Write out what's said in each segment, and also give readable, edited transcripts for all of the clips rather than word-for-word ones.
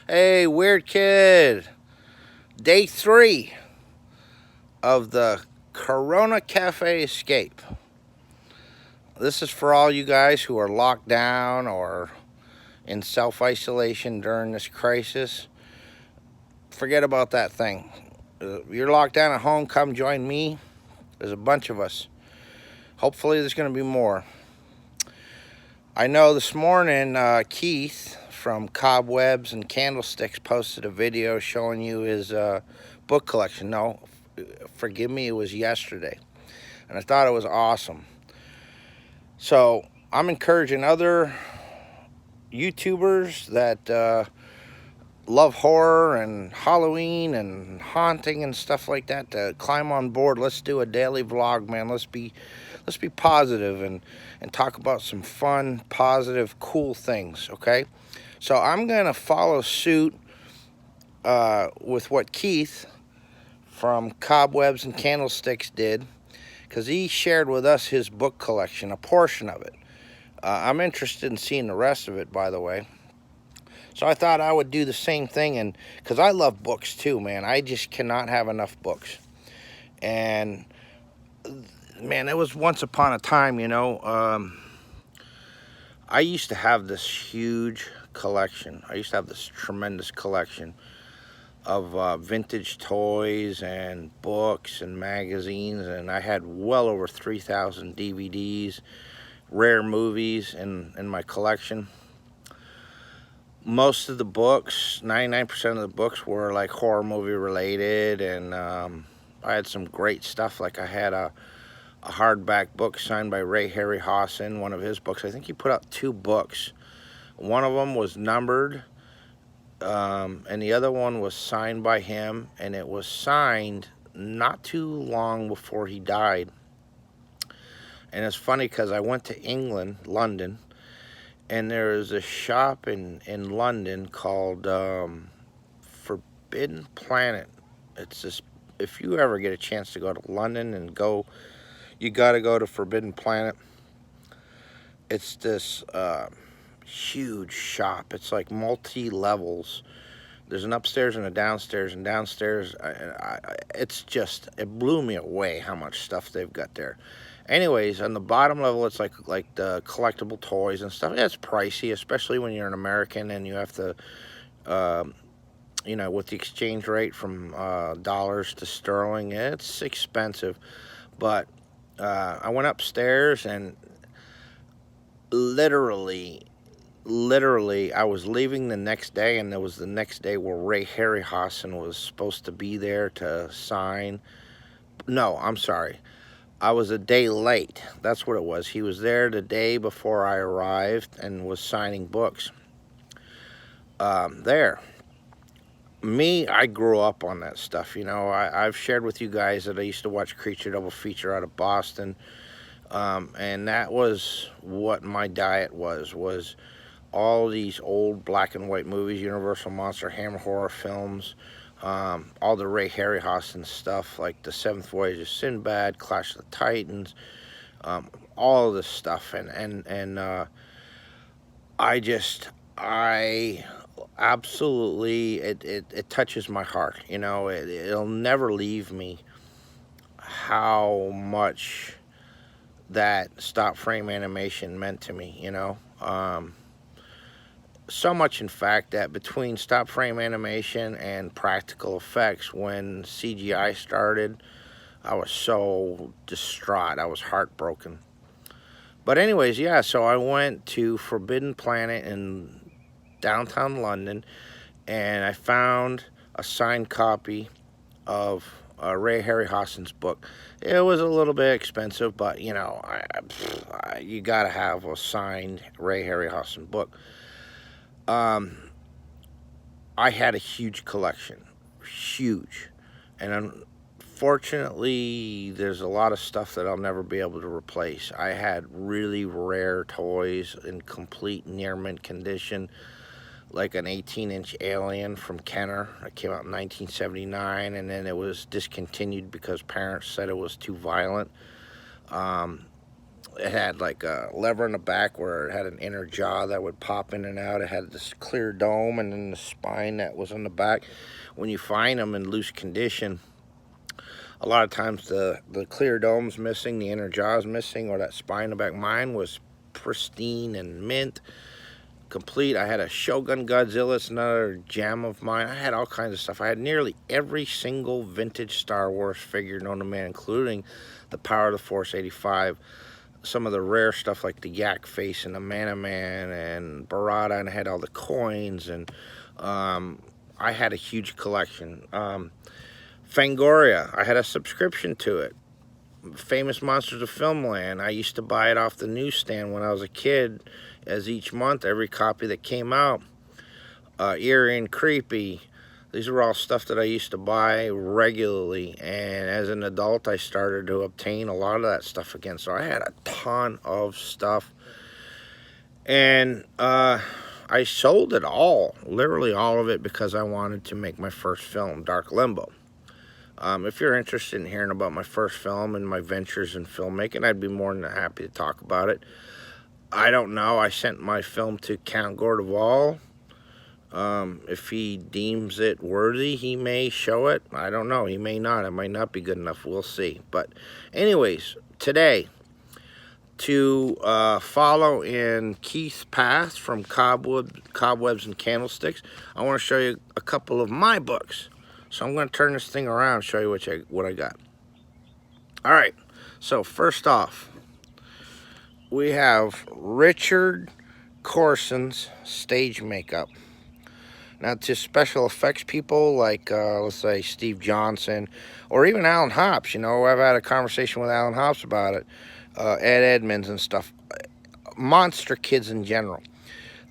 Hey, weird kid. Day 3 of the Corona Cafe escape. This is for all you guys who are locked down or in self isolation during this crisis. Forget about that thing. You're locked down at home, come join me. There's a bunch of us. Hopefully, there's going to be more. I know this morning, Keith from Cobwebs and Candlesticks posted a video showing you his book collection. No, forgive me, it was yesterday. And I thought it was awesome. So I'm encouraging other YouTubers that love horror and Halloween and haunting and stuff like that to climb on board. Let's do a daily vlog, man. Let's be positive and talk about some fun, positive, cool things, okay? So I'm gonna follow suit with what Keith from Cobwebs and Candlesticks did, because he shared with us his book collection, a portion of it. I'm interested in seeing the rest of it, by the way. So I thought I would do the same thing, and because I love books too, man. I just cannot have enough books. And man, it was once upon a time, I used to have this huge collection. I used to have this tremendous collection of vintage toys and books and magazines, and I had well over 3,000 DVDs, rare movies in my collection. Most of the books, 99% of the books, were like horror movie related, and I had some great stuff. Like I had a hardback book signed by Ray Harryhausen, one of his books. I think he put out 2 books. One of them was numbered, and the other one was signed by him, and it was signed not too long before he died. And it's funny because I went to England, London, and there is a shop in London called Forbidden Planet. It's this. If you ever get a chance to go to London and you got to go to Forbidden Planet. It's this huge shop. It's like multi-levels. There's an upstairs and a downstairs, and downstairs, it blew me away how much stuff they've got there. Anyways, on the bottom level, it's like the collectible toys and stuff. It's pricey, especially when you're an American and you have to, with the exchange rate from dollars to sterling, it's expensive. But I went upstairs, and literally, I was leaving the next day, and it was the next day where Ray Harryhausen was supposed to be there to sign. No, I'm sorry. I was a day late. That's what it was. He was there the day before I arrived and was signing books. There. Me, I grew up on that stuff. I've shared with you guys that I used to watch Creature Double Feature out of Boston. And that was what my diet was all these old black and white movies, Universal Monster, Hammer horror films, all the Ray Harryhausen stuff, like The Seventh Voyage of Sinbad, Clash of the Titans, all of this stuff. And I absolutely, it touches my heart. It'll never leave me how much that stop frame animation meant to me. So much, in fact, that between stop frame animation and practical effects, when CGI started, I was so distraught. I was heartbroken. But anyways, yeah, so I went to Forbidden Planet in downtown London, and I found a signed copy of Ray Harryhausen's book. It was a little bit expensive, but you gotta have a signed Ray Harryhausen book. I had a huge collection, huge, and unfortunately, there's a lot of stuff that I'll never be able to replace. I had really rare toys in complete near mint condition, like an 18-inch Alien from Kenner that came out in 1979, and then it was discontinued because parents said it was too violent. It had like a lever in the back where it had an inner jaw that would pop in and out. It had this clear dome and then the spine that was on the back. When you find them in loose condition, a lot of times the clear dome's missing, the inner jaw's missing, or that spine in the back. Mine was pristine and mint, complete. I had a Shogun Godzilla. It's another gem of mine. I had all kinds of stuff. I had nearly every single vintage Star Wars figure known to man, including the Power of the Force 85. Some of the rare stuff like the Yak Face and the Man and Barada, and I had all the coins, and I had a huge collection. Fangoria, I had a subscription to it. Famous Monsters of Filmland, I used to buy it off the newsstand when I was a kid, as each month, every copy that came out. Eerie and Creepy, these were all stuff that I used to buy regularly, and as an adult I started to obtain a lot of that stuff again. So I had a ton of stuff, and I sold it all, literally all of it, because I wanted to make my first film, Dark Limbo. If you're interested in hearing about my first film and my ventures in filmmaking, I'd be more than happy to talk about it. I don't know. I sent my film to Count Gordeval. If he deems it worthy, he may show it. I don't know. He may not. It might not be good enough. We'll see. But anyways, today, to follow in Keith's path from Cobwebs and Candlesticks, I want to show you a couple of my books. So I'm going to turn this thing around and show you what I got. All right. So first off, we have Richard Corson's stage makeup. Now, to special effects people like, let's say, Steve Johnson, or even Alan Hops, you know, I've had a conversation with Alan Hops about it, Ed Edmonds and stuff, monster kids in general.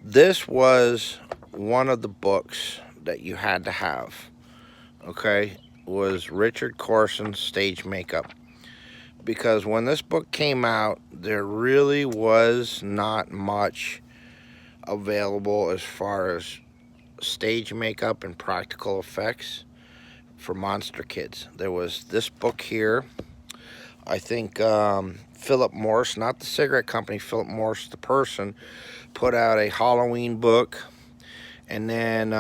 This was one of the books that you had to have, okay, was Richard Corson's stage makeup. Because when this book came out, there really was not much available as far as stage makeup and practical effects for monster kids. There was this book here. I think Philip Morris, not the cigarette company, Philip Morris the person, put out a Halloween book. And then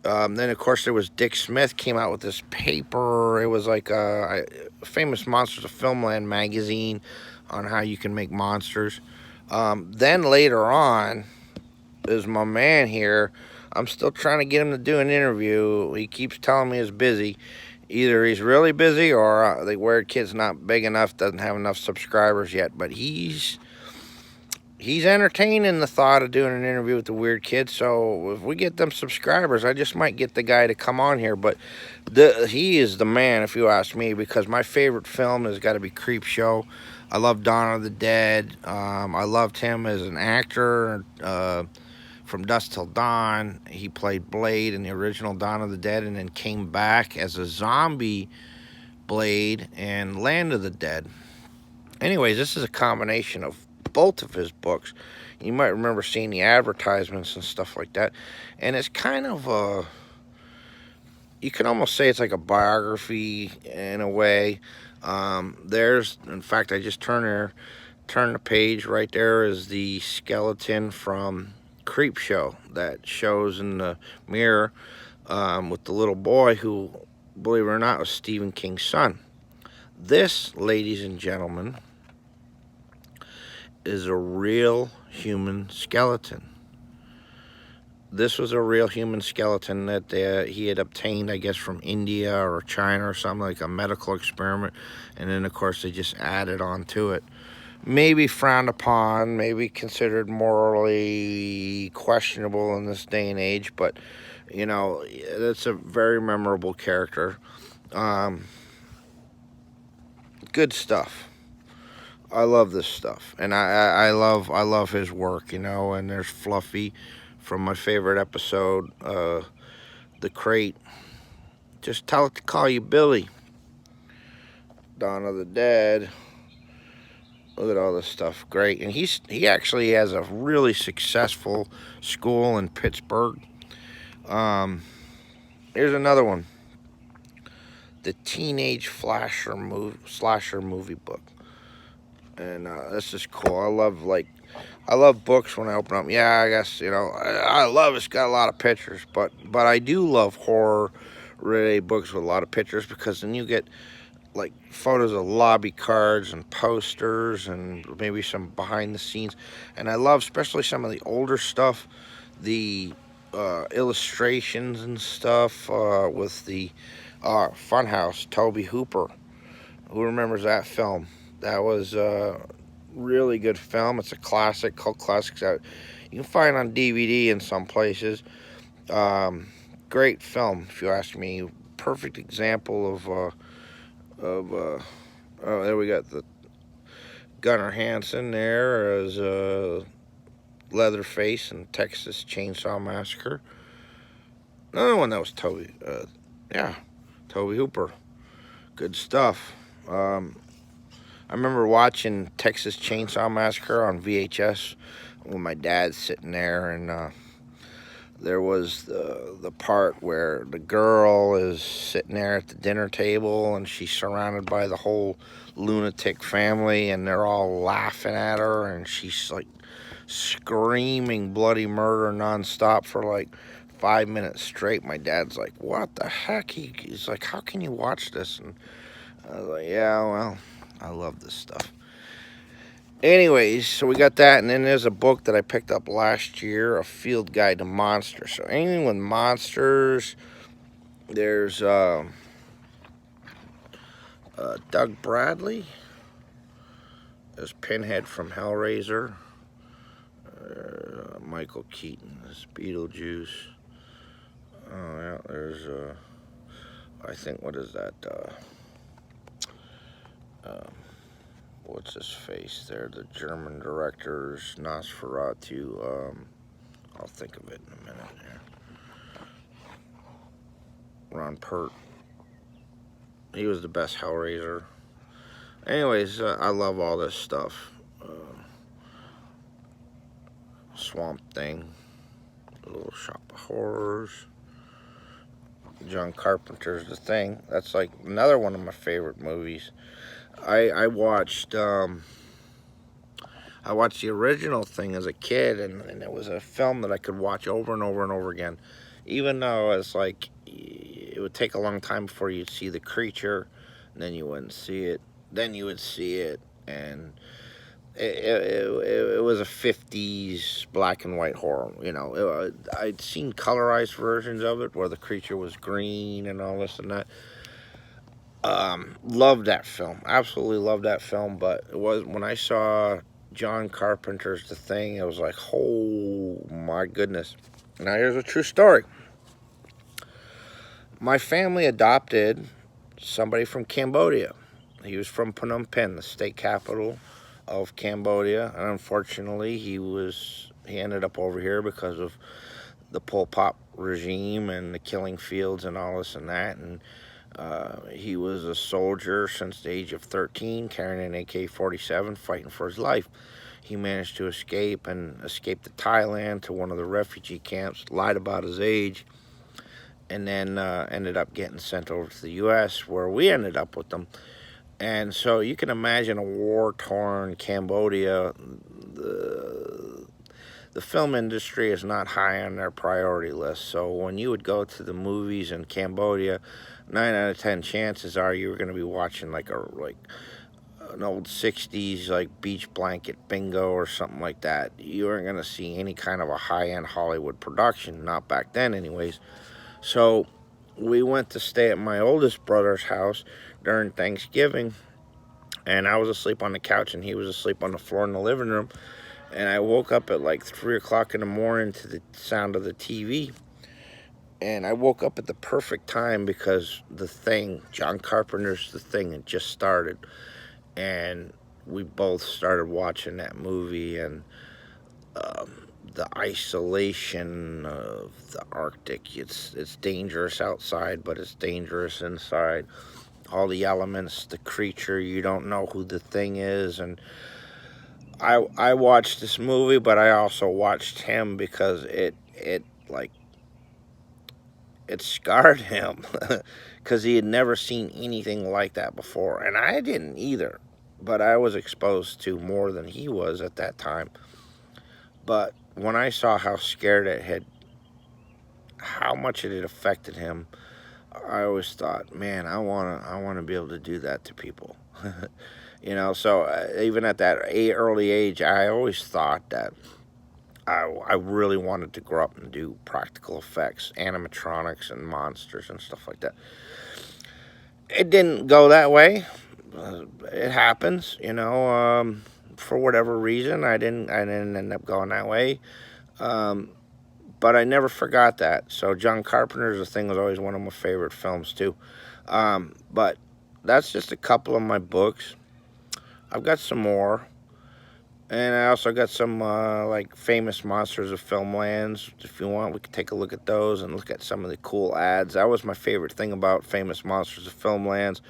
of course there was Dick Smith came out with this paper. It was like a famous Monsters of Filmland magazine on how you can make monsters. Then later on is my man here. I'm still trying to get him to do an interview. He keeps telling me he's busy. Either he's really busy or the Weird Kid's not big enough, doesn't have enough subscribers yet. But he's entertaining the thought of doing an interview with the Weird Kid. So if we get them subscribers, I just might get the guy to come on here. But he is the man, if you ask me, because my favorite film has got to be Creepshow. I love Dawn of the Dead. I loved him as an actor. From Dusk Till Dawn, he played Blade in the original Dawn of the Dead, and then came back as a zombie Blade in Land of the Dead. Anyways, this is a combination of both of his books. You might remember seeing the advertisements and stuff like that. And it's kind of a, you can almost say it's like a biography in a way. In fact, I just turned the page. Right there is the skeleton from Creepshow that shows in the mirror with the little boy who, believe it or not, was Stephen King's son. This, ladies and gentlemen, is a real human skeleton. This was a real human skeleton that he had obtained, I guess, from India or China or something, like a medical experiment. And then, of course, they just added on to it. Maybe frowned upon, maybe considered morally questionable in this day and age, but, you know, it's a very memorable character. Good stuff. I love this stuff, and I love his work, you know. And there's Fluffy from my favorite episode, The Crate. Just tell it to call you Billy. Dawn of the Dead. Look at all this stuff. Great. And he actually has a really successful school in Pittsburgh. Here's another one. The Teenage Slasher movie book. And that's just cool. I love books when I open them. Yeah, I guess I love it's got a lot of pictures, but I do love horror related books with a lot of pictures because then you get like photos of lobby cards and posters and maybe some behind the scenes. And I love especially some of the older stuff, the illustrations and stuff with the Funhouse, Toby Hooper. Who remembers that film? That was really good film. It's a classic, cult classics out. You can find it on DVD in some places. Um, Great film, if you ask me. Perfect example of oh, there we got the Gunnar Hansen there as Leatherface in Texas Chainsaw Massacre. Another one that was Toby. Yeah, Toby Hooper. Good stuff. I remember watching Texas Chainsaw Massacre on VHS with my dad sitting there, and there was the part where the girl is sitting there at the dinner table, and she's surrounded by the whole lunatic family, and they're all laughing at her, and she's like screaming bloody murder nonstop for like 5 minutes straight. My dad's like, "What the heck?" He's like, "How can you watch this?" And I was like, "Yeah, well, I love this stuff." Anyways, so we got that, and then there's a book that I picked up last year, A Field Guide to Monsters. So anything with monsters, there's Doug Bradley, there's Pinhead from Hellraiser, Michael Keaton as Beetlejuice. Oh yeah, there's I think what is that? Um, what's his face there? The German director's Nosferatu. I'll think of it in a minute here. Ron Pert. He was the best Hellraiser. Anyways, I love all this stuff. Swamp Thing, Little Shop of Horrors, John Carpenter's The Thing. That's like another one of my favorite movies. I watched I watched the original Thing as a kid, and it was a film that I could watch over and over and over again, even though it's like it would take a long time before you'd see the creature, and then you wouldn't see it, then you would see it, and it was a 50s black and white horror. I'd seen colorized versions of it where the creature was green and all this and that. Loved that film, absolutely loved that film. But it was when I saw John Carpenter's The Thing, it was like, oh my goodness. Now here's a true story. My family adopted somebody from Cambodia. He was from Phnom Penh, the state capital of Cambodia, and unfortunately he ended up over here because of the Pol Pot regime and the killing fields and all this and that. And he was a soldier since the age of 13, carrying an AK-47, fighting for his life. He managed to escape to Thailand to one of the refugee camps, lied about his age, and then ended up getting sent over to the U.S., where we ended up with them. And so you can imagine a war-torn Cambodia. The film industry is not high on their priority list. So when you would go to the movies in Cambodia, 9 out of 10 chances are you were going to be watching like an old 60s like beach blanket bingo or something like that. You weren't going to see any kind of a high-end Hollywood production, not back then anyways. So we went to stay at my oldest brother's house during Thanksgiving, and I was asleep on the couch and he was asleep on the floor in the living room. And I woke up at like 3 o'clock in the morning to the sound of the TV. And I woke up at the perfect time because The Thing, John Carpenter's The Thing, had just started. And we both started watching that movie, and the isolation of the Arctic. It's dangerous outside, but it's dangerous inside. All the elements, the creature, you don't know who the thing is. And I watched this movie, but I also watched him because it scarred him because he had never seen anything like that before, and I didn't either. but I was exposed to more than he was at that time. But when I saw how scared it had, how much it had affected him, I always thought, man, I wanna be able to do that to people. So even at that early age, I always thought that I really wanted to grow up and do practical effects, animatronics, and monsters and stuff like that. It didn't go that way. It happens, for whatever reason, I didn't end up going that way. Um, but I never forgot that. So John Carpenter's Thing was always one of my favorite films too. But that's just a couple of my books. I've got some more, and I also got some like famous monsters of filmlands. If you want, we could take a look at those and look at some of the cool ads. That was my favorite thing about famous monsters of filmlands,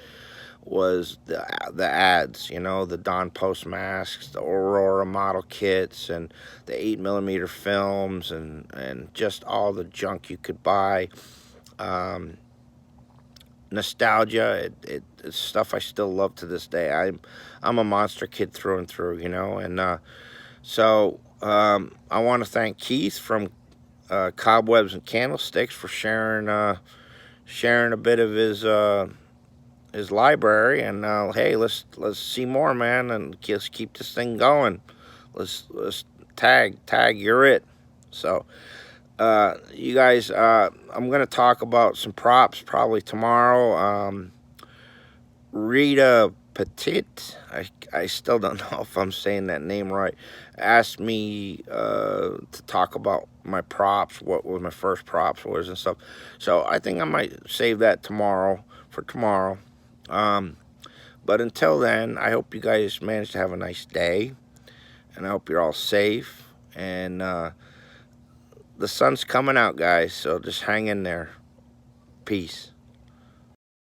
was the ads. The Don Post masks, the Aurora model kits, and the 8mm films, and just all the junk you could buy. Um, Nostalgia, it's stuff I still love to this day. I'm a monster kid through and through, and I want to thank Keith from Cobwebs and Candlesticks for sharing a bit of his library. And hey, let's see more, man, and just keep this thing going. Let's tag, you're it. So you guys, I'm gonna talk about some props probably tomorrow. Rita Petit, I still don't know if I'm saying that name right, asked me to talk about my props, what was my first props was and stuff. So I think I might save that for tomorrow. But until then, I hope you guys manage to have a nice day, and I hope you're all safe. And the sun's coming out, guys, so just hang in there. Peace.